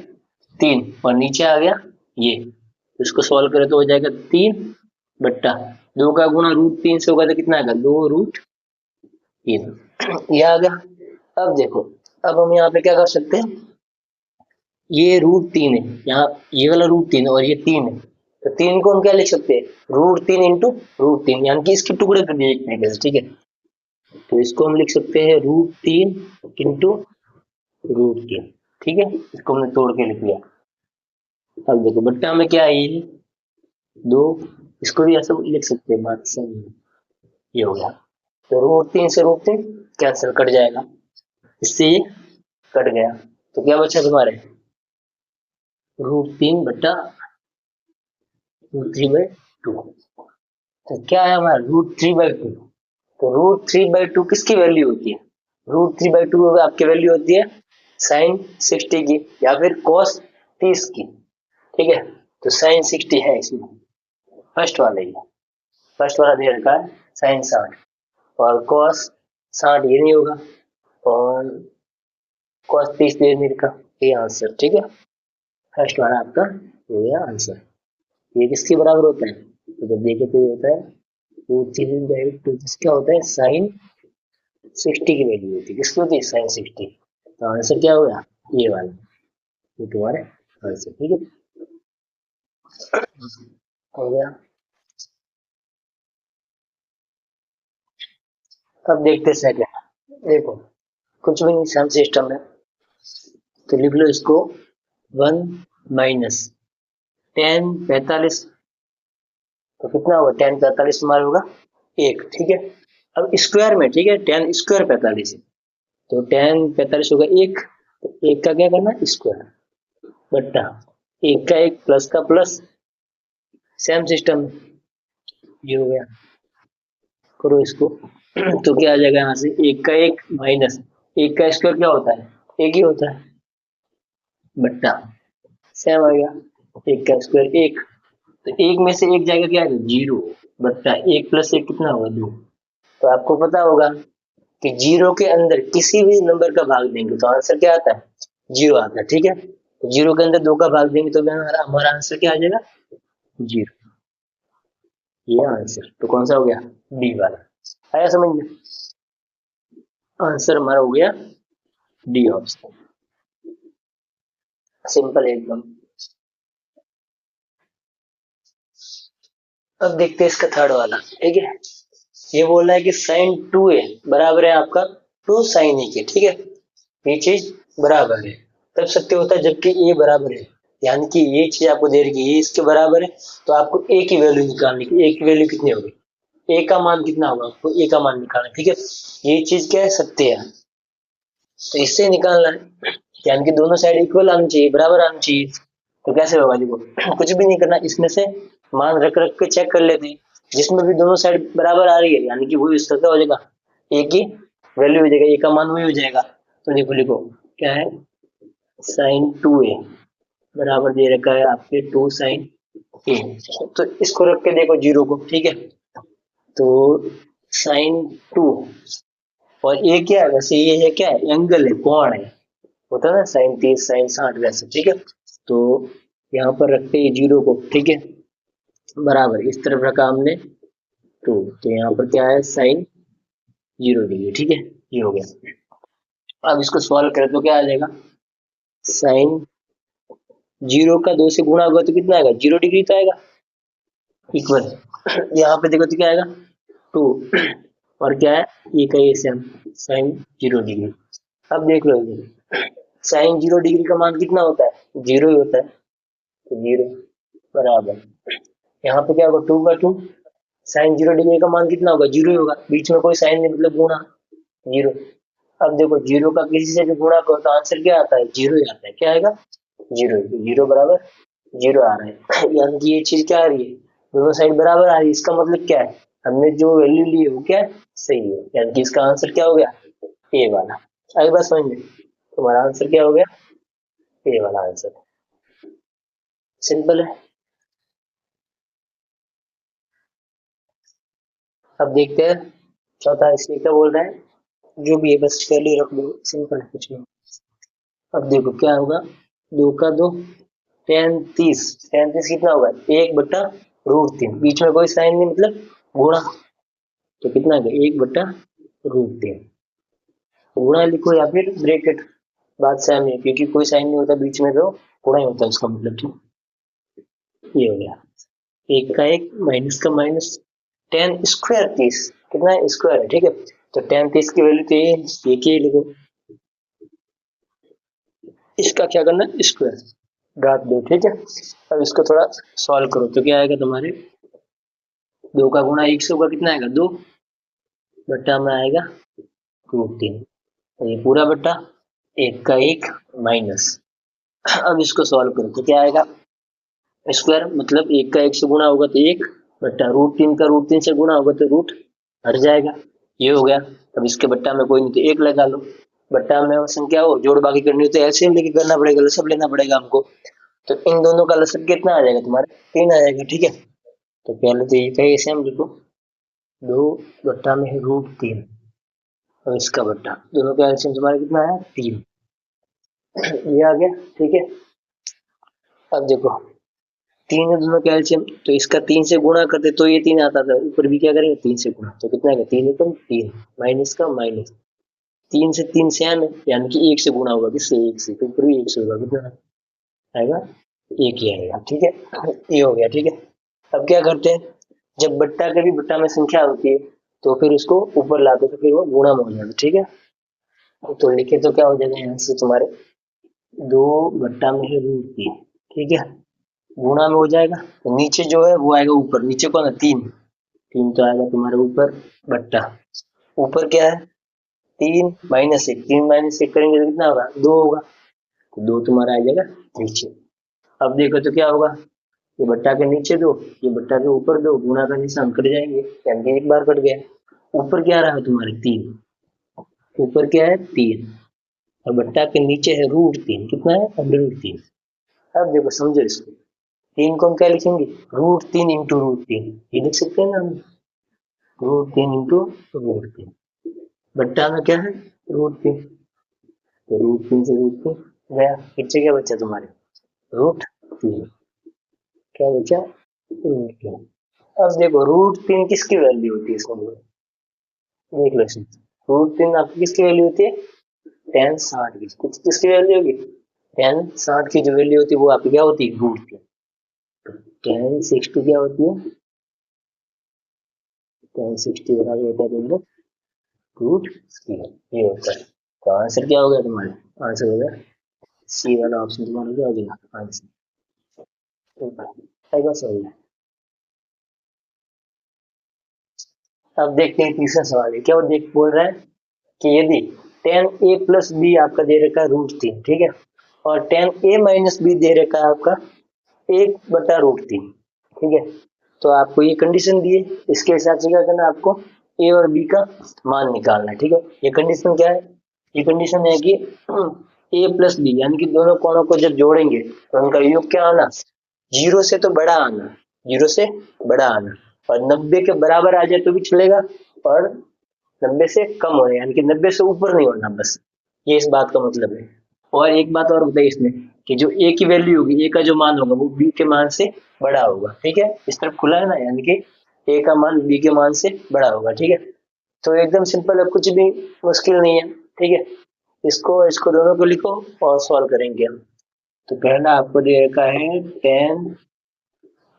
3, और नीचे आ गया ये, तो इसको सॉल्व करें तो हो जाएगा 3/2 का गुणा √3 से होगा तो कितना आएगा 2√3, ये आ गया। अब देखो, अब हम यहाँ पे क्या कर सकते हैं, ये √3 है, यहाँ ये वाला √3 और ये 3 है, तो 3 को हम क्या लिख सकते हैं, √3 इंटू √3, यानी कि इसके टुकड़े कर दिए एक तरीके से। ठीक है, तो इसको हम लिख सकते हैं √3 इंटू √3। ठीक है, इसको हमने तोड़ के लिख लिया। अब देखो बट्टा में क्या है, ये 2, इसको भी ऐसा लिख सकते हैं, बात सही है। ये हो गया, तो √3 से √3 कैंसिल, कट जाएगा, इससे ये कट गया, तो क्या बचा तुम्हारे, √3/√3/2। तो क्या है हमारा, √3/2। तो √3/2 किसकी वैल्यू होती है, √3/2 आपकी वैल्यू होती है साइन 60 की, या फिर कॉस 30 की। ठीक है, तो साइन 60 है इसमें, फर्स्ट वाला ही, फर्स्ट वाला दे रखा है साइन 60, और कॉस 60 ये नहीं होगा, और कॉस 30 दे नहीं रखा, ये आंसर। ठीक है, फर्स्ट वाला आपका हो गया आंसर। ये किसके बराबर होता है, तो जब देखे तो ये होता है √3/2, क्या होता है, साइन 60 की वैल्यू होती है, किसकी होती है, साइन 60। तो आंसर क्या हो गया, ये वाला, ये तुम्हारे आंसर। ठीक है, हो गया। अब देखते सेकंड, देखो कुछ भी नहीं, सेम सिस्टम है, तो लिख लो इसको 1 माइनस 10 45, तो कितना होगा 10 45 तुम्हारा होगा 1। ठीक है, अब स्क्वायर में, ठीक है, 10² 45 है, तो 10 45 होगा 1, तो 1 का क्या करना, स्क्वायर, बट्टा 1 का 1 प्लस का प्लस, सेम सिस्टम, ये हो गया। करो इसको तो क्या आ जाएगा, यहाँ से 1 का 1 माइनस 1 का स्क्वायर क्या होता है, 1 ही होता है, बट्टा सेम आ गया, एक का स्क्वायर एक, तो एक में से एक जाएगा क्या है, जीरो, बट्टा एक प्लस एक कितना होगा, दो। तो आपको पता होगा कि जीरो के अंदर किसी भी नंबर का भाग देंगे तो आंसर क्या आता है, जीरो आता है, ठीक है। तो जीरो के अंदर दो का भाग देंगे तो भी हमारा हमारा आंसर क्या आ जाएगा, जीरो। ये आंसर तो कौन सा हो गया, डी वाला। आया समझ में, आंसर हमारा हो गया डी ऑप्शन, सिंपल है एकदम। अब देखते हैं इसका थर्ड वाला, ठीक है। ये बोल रहा है कि साइन टू ए बराबर है आपका टू साइन ए के, ठीक है। ये चीज बराबर है, तब सत्य होता है जबकि ए बराबर है, यानी कि ये चीज आपको दे रही है ये इसके बराबर है, तो आपको ए की वैल्यू निकालनी है। ए की वैल्यू कितनी होगी, ए का मान कितना होगा, आपको ए का मान निकालना है, ठीक है। ये चीज क्या है, सत्य है, तो इससे निकालना है, यानी कि दोनों साइड इक्वल आनी चाहिए, बराबर आनी चाहिए। तो कैसे होगा, देखो कुछ भी नहीं करना, इसमें से मान रख रख के चेक कर लेते हैं, जिसमें भी दोनों साइड बराबर आ रही है यानी कि वो इस तरह हो जाएगा, ए की वैल्यू हो जाएगा, ए का मान वही हो जाएगा। तो देखो लिखो क्या है, साइन टू ए बराबर दे रखा है आपके टू साइन ए, तो इसको रख के देखो जीरो को, ठीक है। तो साइन टू और ये क्या है, वैसे ये है क्या है, एंगल है, कोण है, होता है ना साइन 30 साइन 60 वैसे, ठीक है। तो यहाँ पर रखते हैं जीरो को, ठीक है, बराबर इस तरफ रखा हमने टू, तो यहाँ पर क्या है साइन जीरो डिग्री, ठीक है, ये हो गया। अब इसको सॉल्व करें तो क्या आ जाएगा, साइन जीरो का दो से गुणा होगा तो कितना आएगा, जीरो डिग्री तो आएगा, इक्वल यहाँ पे देखो तो क्या आएगा, टू, और क्या है ये का ये सेम साइन जीरो डिग्री। अब देख लो इधर, साइन जीरो डिग्री का मान कितना होता है, जीरो ही होता है, तो जीरो बराबर यहाँ पे क्या होगा, टू का टू, साइन जीरो डिग्री का मान कितना होगा, जीरो ही होगा, बीच में कोई साइन नहीं मतलब गुणा, जीरो। अब देखो जीरो का किसी से भी गुणा करो तो आंसर क्या आता है, जीरो ही आता है, क्या आएगा, जीरो, जीरो बराबर जीरो आ रहा है यानी कि ये चीज क्या आ रही है, दोनों साइड बराबर आ रही है, इसका मतलब क्या है, हमने जो वैल्यू ली है वो क्या है, सही है, यानी कि इसका आंसर क्या हो गया, ए वाला। आई बात समझ में, तुम्हारा आंसर क्या हो गया, ए वाला आंसर, सिंपल है। अब देखते हैं चौथा, इसलिए क्या बोल रहा है, जो भी है बस वैल्यू रख दो, सिंपल है कुछ नहीं। अब देखो क्या होगा, दो का दो, 35, 35 कितना होगा, एक बट्टा रूट तीन, बीच में कोई साइन नहीं मतलब गुणा, तो कितना है, एक बट्टा रूट तीन, गुणा लिखो या फिर ब्रैकेट, बात सेम है क्योंकि कोई साइन नहीं होता बीच में तो गुणा ही होता है उसका मतलब, ठीक, ये हो गया, एक का एक माइनस का माइनस, टेन स्क्वायर 30 कितना है, स्क्वायर है, ठीक है। तो टेन 30 की वैल्यू तो ये की लिखो, इसका क्या करना है, स्क्वायर घात दो, ठीक है। अब इसको थोड़ा सॉल्व करो तो क्या आएगा तुम्हारे, दो का गुणा एक से होगा कितना आएगा, दो, बट्टा में आएगा रूट तीन, तो ये पूरा बट्टा, एक का एक माइनस, अब इसको सॉल्व करो तो क्या आएगा, स्क्वायर मतलब एक का एक से गुणा होगा तो एक, बट्टा रूट तीन का रूट तीन से गुणा होगा तो रूट हट जाएगा, ये हो गया। अब इसके बट्टा में कोई नहीं तो एक लगा लो, बट्टा में संख्या हो जोड़ बाकी करनी हो तो एलसीएम लेके करना पड़ेगा, लसब लेना पड़ेगा हमको, तो इन दोनों का लसब कितना आ जाएगा तुम्हारा, तीन आ जाएगा, ठीक है। तो पहले तो ये का एलसीएम लिखो, दो बट्टा में है रूट तीन, और इसका बट्टा, दोनों का एलसीएम तुम्हारा कितना है, तीन, ये आ गया, ठीक है। अब देखो तीन है दोनों का एलसीएम, तो इसका तीन से गुणा करते तो ये तीन आता था, ऊपर भी क्या करेंगे तीन से गुणा, तो कितना है, तीन एकम तीन, माइनस का माइनस, तीन से तीन सेम है यानी कि एक से गुणा होगा, किससे, एक से, तो ऊपर भी एक से होगा, कितना आएगा, एक ही आएगा, ठीक है, ये हो गया, ठीक है। अब क्या करते हैं, जब बट्टा के भी बट्टा में संख्या होती है तो फिर उसको ऊपर लाते तो फिर वो गुणा में हो जाता, ठीक है। तो लिखे तो क्या हो जाएगा यहाँ से तुम्हारे, दो बट्टा में है रूट तीन, ठीक है, गुणा में हो जाएगा, तो नीचे जो है वो आएगा ऊपर, नीचे कौन है, तीन, तीन तो आएगा तुम्हारे ऊपर, बट्टा ऊपर क्या है, तीन माइनस एक, तीन माइनस एक करेंगे तो कितना होगा, दो होगा, तो दो तुम्हारा आ जाएगा नीचे। अब देखो तो क्या होगा, ये बट्टा के नीचे दो, ये बट्टा के ऊपर दो, गुणा का निशान कट जाएंगे, यानी कि एक बार कट गया, ऊपर क्या रहा तुम्हारे तीन, ऊपर क्या है तीन, और बट्टा के नीचे है √3, कितना है √3। अब देखो समझो इसको, 3 को हम क्या लिखेंगे, √3 इंटू √3, ये लिख सकते हैं ना हम, √3 इंटू √3, बट्टा में क्या है √3, तो √3 से √3 गया, पीछे क्या बचा तुम्हारे, √3, क्या बचा √3। अब देखो √3 किसकी वैल्यू होती है इसमें, देख लो इसमें, √3 आपकी किसकी वैल्यू होती है, tan 60 की, कुछ किसकी वैल्यू होगी, tan 60 की जो वैल्यू होती है वो आपकी क्या होती है, √3, tan 60 क्या होती है, tan 60 बराबर होता है √3, ये होता है। तो आंसर क्या हो गया तुम्हारे, आंसर हो गया सी वाला ऑप्शन तुम्हारा क्या हो गया आंसर, सही है। अब देखते हैं तीसरा सवाल है, क्या वो देख बोल रहा है कि यदि tan a प्लस बी आपका दे रखा है √3, ठीक है, और tan a माइनस बी दे रखा है आपका 1/√3, ठीक है, तो आपको ये कंडीशन दी है, इसके हिसाब से क्या करना है आपको, ए और बी का मान निकालना है, ठीक है। ये कंडीशन क्या है, ये कंडीशन है कि ए प्लस बी यानी कि दोनों कोणों को जब जोड़ेंगे तो उनका योग क्या आना, जीरो से तो बड़ा आना, जीरो से बड़ा आना, और 90 के बराबर आ जाए तो भी चलेगा, और 90 से कम होने यानी कि 90 से ऊपर नहीं होना, बस ये इस बात का मतलब है। और एक बात और बताइए इसमें कि जो ए की वैल्यू होगी, ए का जो मान होगा वो बी के मान से बड़ा होगा, ठीक है, इस तरफ खुला है ना, यानी कि ए का मान बी के मान से बड़ा होगा, ठीक है। तो एकदम सिंपल है, कुछ भी मुश्किल नहीं है, ठीक है। इसको इसको दोनों को लिखो और सॉल्व करेंगे हम। तो पहला आपको दे रखा है tan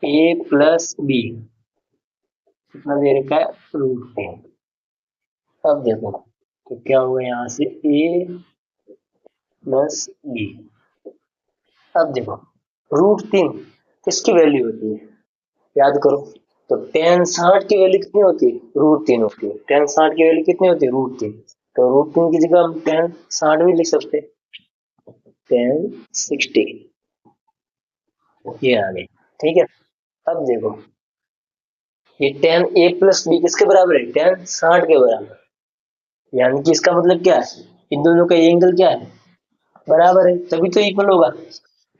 a प्लस बी, कितना दे रखा है √3। अब देखो तो क्या होगा यहाँ से a प्लस बी, अब देखो √3 किसकी वैल्यू होती है, याद करो, तो tan 60 की वैल्यू कितनी होती है, √3 होती है, tan 60 की वैल्यू कितनी होती है √3, तो √3 की जगह हम tan 60 भी लिख सकते हैं, tan 60, ये आ गई, ठीक है। अब देखो ये tan a प्लस बी किसके बराबर है, tan 60 के बराबर, यानी कि इसका मतलब क्या है, इन दोनों का एंगल क्या है, बराबर है, तभी तो इक्वल होगा,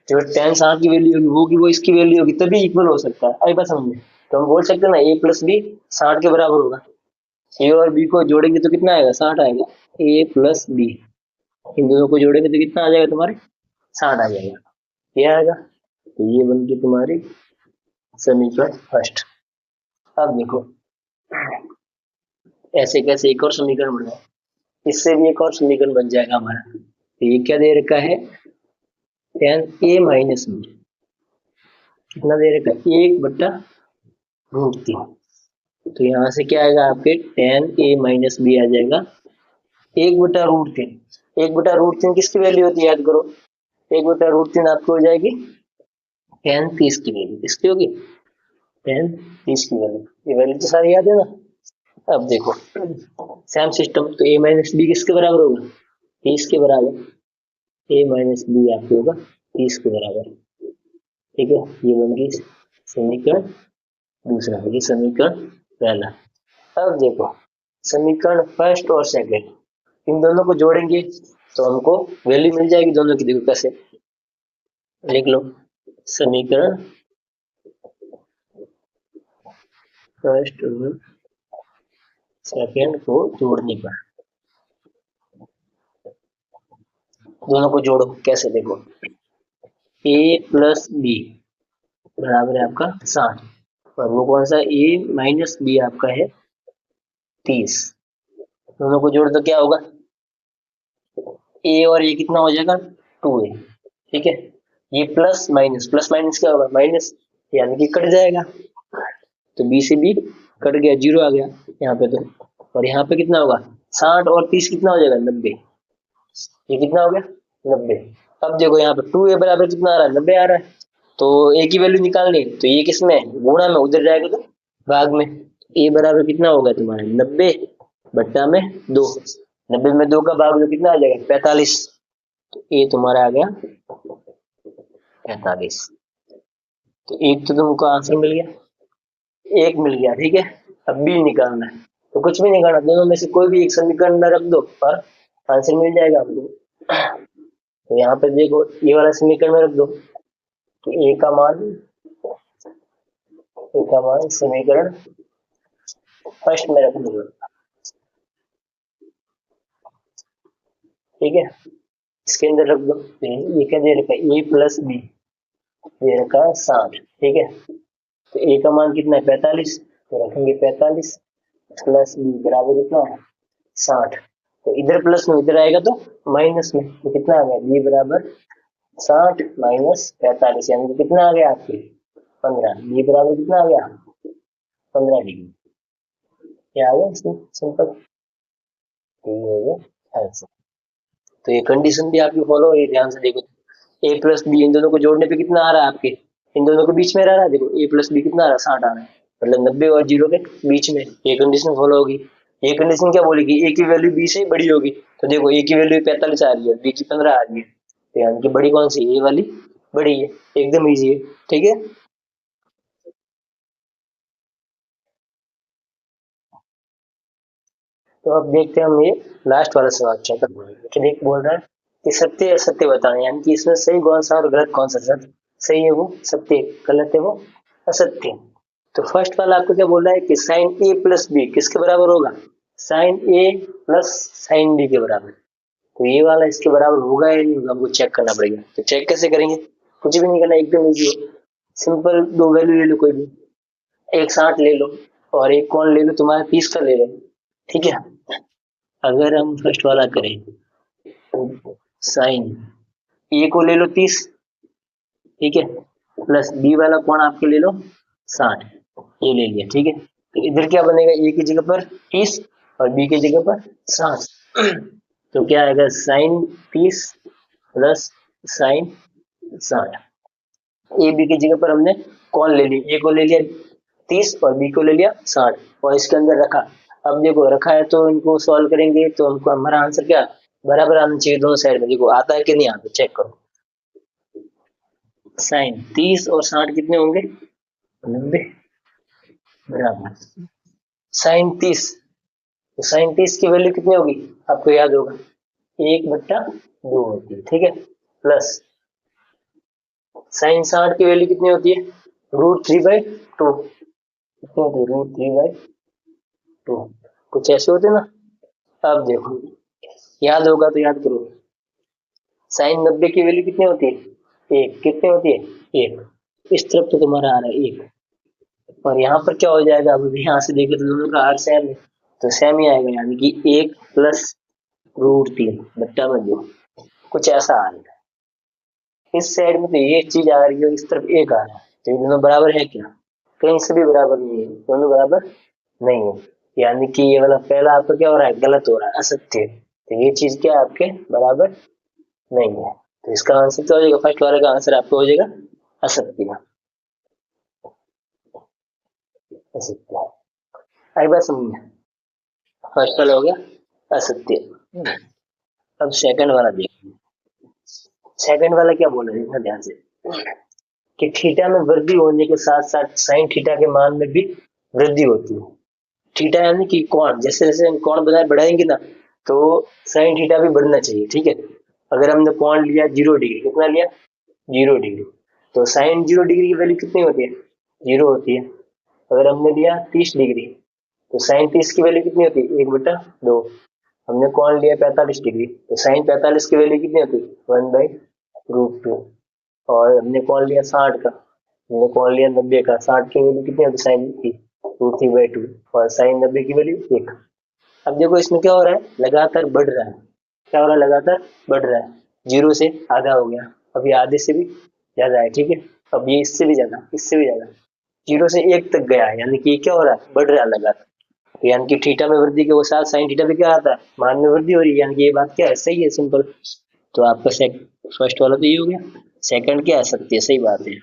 जो tan 60 की वैल्यू होगी वो इसकी वैल्यू होगी तभी इक्वल हो सकता है, आई बात समझे। तो हम बोल सकते हैं ना a प्लस बी 60 के बराबर होगा, ए और बी को जोड़ेंगे तो कितना आएगा, 60 आएगा, ए प्लस बी, इन दोनों को जोड़ेंगे तो कितना आ जाएगा तुम्हारे, 60 आ जाएगा, ये आएगा, तो ये बन गई तुम्हारी समीकरण फर्स्ट। अब देखो ऐसे कैसे एक और समीकरण बना, इससे भी एक और समीकरण बन जाएगा हमारा, तो ये क्या दे रखा है, tan a माइनस बी, कितना दे रखा है 1/√3, तो यहाँ से क्या आएगा आपके tan a माइनस बी आ जाएगा 1/√3, 1/√3 किसकी वैल्यू होती है, याद करो, 1/√3 आपको हो जाएगी tan 30 की वैल्यू, किसकी होगी, tan 30 की वैल्यू, ये वैल्यू तो सारी याद है ना। अब देखो सेम सिस्टम, तो a माइनस बी किसके बराबर होगा, 30 के बराबर, a माइनस बी आपको होगा 30 के बराबर, ठीक है, ये बन गई समीकरण दूसरा, ये समीकरण पहला। अब देखो समीकरण फर्स्ट और सेकंड, इन दोनों को जोड़ेंगे तो हमको वैल्यू मिल जाएगी दोनों की, देखो कैसे, लिख लो, समीकरण फर्स्ट और सेकंड को जोड़ने पर, दोनों को जोड़ो कैसे, देखो a प्लस बी बराबर है आपका 60, और वो कौन सा a माइनस बी आपका है 30, दोनों को जोड़ तो क्या होगा, a और ये कितना हो जाएगा 2a, ठीक है, ये प्लस माइनस क्या होगा माइनस, यानी कि कट जाएगा, तो बी से बी कट गया, जीरो आ गया यहाँ पे, तो और यहाँ पे कितना होगा 60 और 30 कितना हो जाएगा 90, ये कितना हो गया 90। अब देखो यहाँ पे 2a बराबर कितना आ रहा है 90 आ रहा है, तो a की वैल्यू निकालनी है, तो ये किसमें गुणा में, उधर जाएगा तो भाग में, a बराबर कितना होगा तुम्हारे 90/2, 90 में 2 का भाग जो कितना आ जाएगा 45, तो a तुम्हारा आ गया 45, तो एक तो तुमको आंसर मिल गया, एक मिल गया, ठीक है। अब बी निकालना है, तो कुछ भी नहीं करना, दोनों में से कोई भी एक समीकरण में रख दो और आंसर मिल जाएगा आपको, तो यहाँ पे देखो ये वाला समीकरण में रख दो, तो ए का मान समीकरण फर्स्ट में रख दूंगा, ठीक है। इसके अंदर रख दो, ये क्या दे रखा है, ए प्लस बी दे रखा है 60, ठीक है। तो ए का मान कितना है 45, तो रखेंगे 45 प्लस बी बराबर कितना है 60। तो इधर प्लस में इधर आएगा तो माइनस में, तो कितना आ गया बी बराबर 60 माइनस 45, यानी कि कितना आ गया आपके 15, बी बराबर कितना आ गया 15 डिग्री। क्या आ गया इसमें सिंपल, तो ये हो गया आंसर। तो ये कंडीशन भी आपकी फॉलो हो, ध्यान से देखो, ए प्लस बी इन दोनों को जोड़ने पे कितना आ रहा है आपके, इन दोनों के बीच में रह रहा है, देखो ए प्लस बी कितना आ रहा है 60 आ रहा है, मतलब 90 और 0 के बीच में, ये कंडीशन फॉलो होगी। ये कंडीशन क्या बोलेगी, ए की वैल्यू बी से बड़ी होगी, तो देखो ए की वैल्यू 45 आ रही है, बी की 15 आ रही है, तो यानी कि बड़ी कौन सी, ये वाली बड़ी है, एकदम ईजी है, ठीक है। तो अब देखते हैं हम ये लास्ट वाला सवाल चेक कर, देख बोल रहा है कि सत्य असत्य बताएं, यानी कि इसमें सही कौन सा और गलत कौन सा, सही है वो सत्य, गलत है वो असत्य। तो फर्स्ट वाला आपको क्या बोल रहा है कि साइन ए प्लस बी किसके बराबर होगा, साइन ए प्लस साइन बी के बराबर। तो ये वाला इसके बराबर होगा या नहीं होगा, हमको चेक करना पड़ेगा। तो चेक कैसे करेंगे, कुछ भी नहीं करना, एकदम इजी है, सिंपल दो वैल्यू ले लो कोई भी, एक 60 ले लो और एक कौन ले लो, तुम्हारे 30 का ले लो, ठीक है। अगर हम फर्स्ट वाला करें, साइन ए को ले लो 30, ठीक है, प्लस बी वाला कोण आपके ले लो 60, ये ले लिया, ठीक है। तो इधर क्या बनेगा, ए की जगह पर 30 और बी की जगह पर 60, तो क्या आएगा sine 30 plus sine 60। A B की जगह पर हमने कौन ले लिया, ए को ले लिया 30 और बी को ले लिया 60 और इसके अंदर रखा। अब देखो रखा है तो इनको सॉल्व करेंगे तो हमको हमारा आंसर क्या बराबर आना चाहिए दोनों साइड में, देखो आता है कि नहीं आता, चेक करो। साइन 30 और 60 कितने होंगे 90, बराबर साइन 30, तो साइन 30 की वैल्यू कितनी होगी आपको याद होगा, 1/2 होती है, ठीक है। प्लस साइन 60 की वैल्यू कितनी होती है, √3/2, कितनी होती है √3/2, कुछ ऐसे होते ना। अब देखो याद होगा तो याद करो, साइन 90 की वैल्यू कितनी होती है, एक, कितनी होती है एक, इस तरफ तो तुम्हारा आ रहा है एक, और यहाँ पर क्या हो जाएगा, अब यहाँ से देखे तो दोनों का आर सेम है, तो सेम ही आएगा, यानी कि 1 प्लस √3/2, कुछ ऐसा आ रहा है। इस साइड में तो ये चीज आ रही है, इस तरफ एक आ रहा है, तो ये दोनों बराबर है क्या, कहीं से भी बराबर नहीं है, दोनों बराबर नहीं है, यानी कि ये वाला पहला आपका क्या हो रहा है, गलत हो रहा है, असत्य है। तो ये चीज क्या आपके बराबर नहीं है, तो इसका आंसर क्या हो जाएगा, फर्स्ट वाले का आंसर आपको हो जाएगा असत्य, असत्य। आई बात समझ में, फर्स्ट वाला हो गया असत्य। अब सेकंड वाला देखिए, सेकंड वाला क्या बोल रहे हैं ध्यान से, कि थीटा में वृद्धि होने के साथ साथ साइन थीटा के मान में भी वृद्धि होती है। थीटा यानी कि कोण, जैसे जैसे हम कोण बढ़ाएंगे ना, तो साइन थीटा भी बढ़ना चाहिए, ठीक है। अगर हमने कोण लिया 0 डिग्री, कितना लिया 0 डिग्री, तो साइन 0 डिग्री की वैल्यू कितनी होती है 0 होती है। अगर हमने लिया 30 डिग्री, तो साइन 30 की वैल्यू कितनी होती है 1/2। हमने कौन लिया 45 डिग्री, तो साइन 45 की वैल्यू कितनी होती है 1/√2। और हमने कौन लिया 60 का, हमने कौन लिया 90 का, 60 की वैल्यू कितनी होती है साइन की √3/2 और साइन 90 की वैल्यू 1। अब देखो इसमें क्या हो रहा है, लगातार बढ़ रहा है, क्या हो रहा है लगातार बढ़ रहा है, 0 से आधा हो गया, अब ये आधे से भी ज्यादा है, ठीक है। अब ये इससे भी ज्यादा, इससे भी ज्यादा, 0 से 1 तक गया है, यानी कि ये क्या हो रहा है बढ़ रहा है लगातार, यानी कि थीटा में वृद्धि के वो साथ साइन थीटा पे क्या आता है मान में वृद्धि हो रही है, यानी कि ये बात क्या है सही है, सिंपल। तो आपका फर्स्ट वाला तो ये हो गया, सेकंड क्या आ सकती है, सही बात है,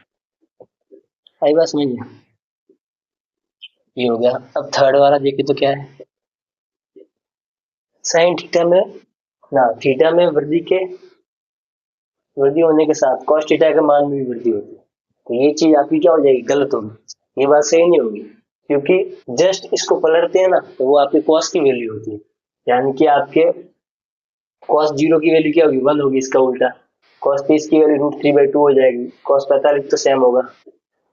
आई बात समझ में, ये हो गया। अब थर्ड वाला देखिए तो क्या है, साइन थीटा में ना, थीटा में वृद्धि होने के साथ कॉस थीटा के मान में भी वृद्धि होती है, तो ये चीज आपकी क्या हो जाएगी गलत होगी, ये बात सही नहीं होगी, क्योंकि जस्ट इसको पलटते हैं ना तो वो आपके कॉस की वैल्यू होती है, यानी कि आपके cos 0 की वैल्यू क्या होगी 1 होगी, इसका उल्टा cos 30 की वैल्यू √3/2 हो जाएगी, cos 45 तो सेम होगा,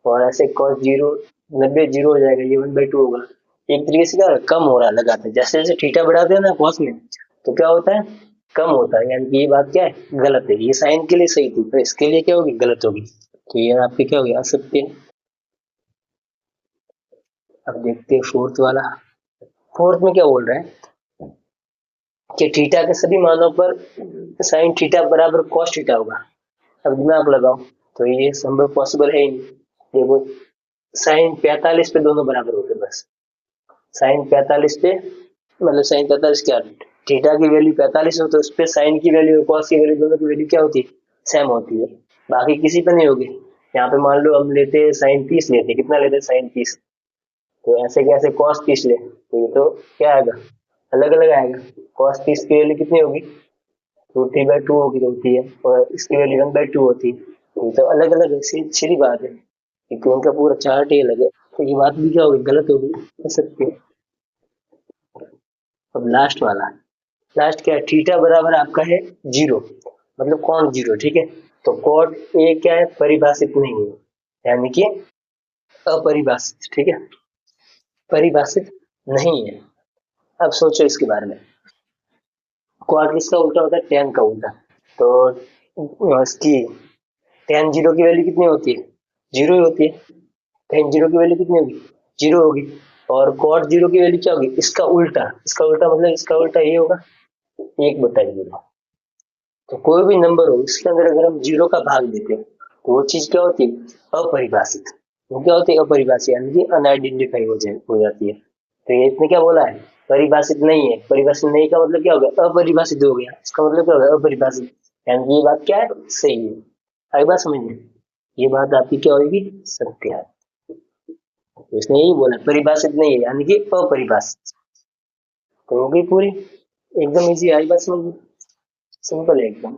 और ऐसे cos 0 90 0 हो जाएगा, ये 1/2 होगा। एक तरीके से क्या कम हो रहा है लगातार, जैसे जैसे थीटा बढ़ाते हैं ना cos में, तो क्या होता है कम होता है, यानी कि ये बात क्या है गलत है, ये साइन के लिए सही थी तो इसके लिए क्या होगी गलत होगी, तो ये आपकी क्या होगी असत्य। अब देखते हैं फोर्थ वाला। फोर्थ में क्या बोल रहा है कि थीटा के सभी मानों पर साइन थीटा बराबर cos थीटा होगा। अब दिमाग लगाओ, तो ये संभव पॉसिबल है ही नहीं। देखो साइन 45 पे दोनों बराबर होते हैं बस, साइन 45 पे मतलब साइन 45 क्या, थीटा की वैल्यू 45 हो तो उस पे साइन की वैल्यू और कॉस की वैल्यू दोनों की वैल्यू क्या होती है सेम होती है, बाकी किसी पे नहीं होगी। यहाँ पे मान लो हम लेते हैं साइन 30 लेते, कितना लेते हैं साइन 30, तो ऐसे कैसे cos 30 ले, तो ये तो क्या आएगा अलग अलग आएगा, cos 30 की वैल्यू कितनी होगी √3/2 होगी होती है, और इसकी वैल्यू 1/2 होती है, ये तो अलग अलग है, सीधी बात है, क्योंकि उनका पूरा चार्ट ही अलग है, तो ये बात भी क्या होगी गलत होगी, हो सकती है। अब लास्ट वाला, लास्ट क्या है थीटा बराबर आपका है 0, मतलब कौन 0, ठीक है, तो कॉट ए क्या है परिभाषित नहीं है, यानी कि अपरिभाषित, ठीक है, परिभाषित नहीं है। अब सोचो इसके बारे में, क्वाड किसका उल्टा होता है tan का उल्टा, तो इसकी tan 0 की वैल्यू कितनी होती है 0 ही होती है, tan 0 की वैल्यू कितनी होगी 0 होगी, और cot 0 की वैल्यू क्या होगी इसका उल्टा, इसका उल्टा मतलब इसका उल्टा ये होगा 1/0। तो कोई भी नंबर हो इसके अंदर अगर हम 0 का भाग देते हैं तो वो चीज क्या होती है अपरिभाषित, वो क्या होती है अपरिभाषित, यानी कि अनआइडेंटिफाई हो जाती है, तो ये इसने क्या बोला है परिभाषित नहीं है, परिभाषित नहीं का मतलब क्या हो गया अपरिभाषित हो गया, इसका मतलब क्या हो गया अपरिभाषित, यानी कि ये बात क्या है सही है। आई बात समझ में, ये बात आपकी क्या होगी सत्य है, तो इसने यही बोला परिभाषित नहीं है यानी कि अपरिभाषित, तो हो गई पूरी, एकदम इजी। आई बात समझ में, सिंपल है एकदम।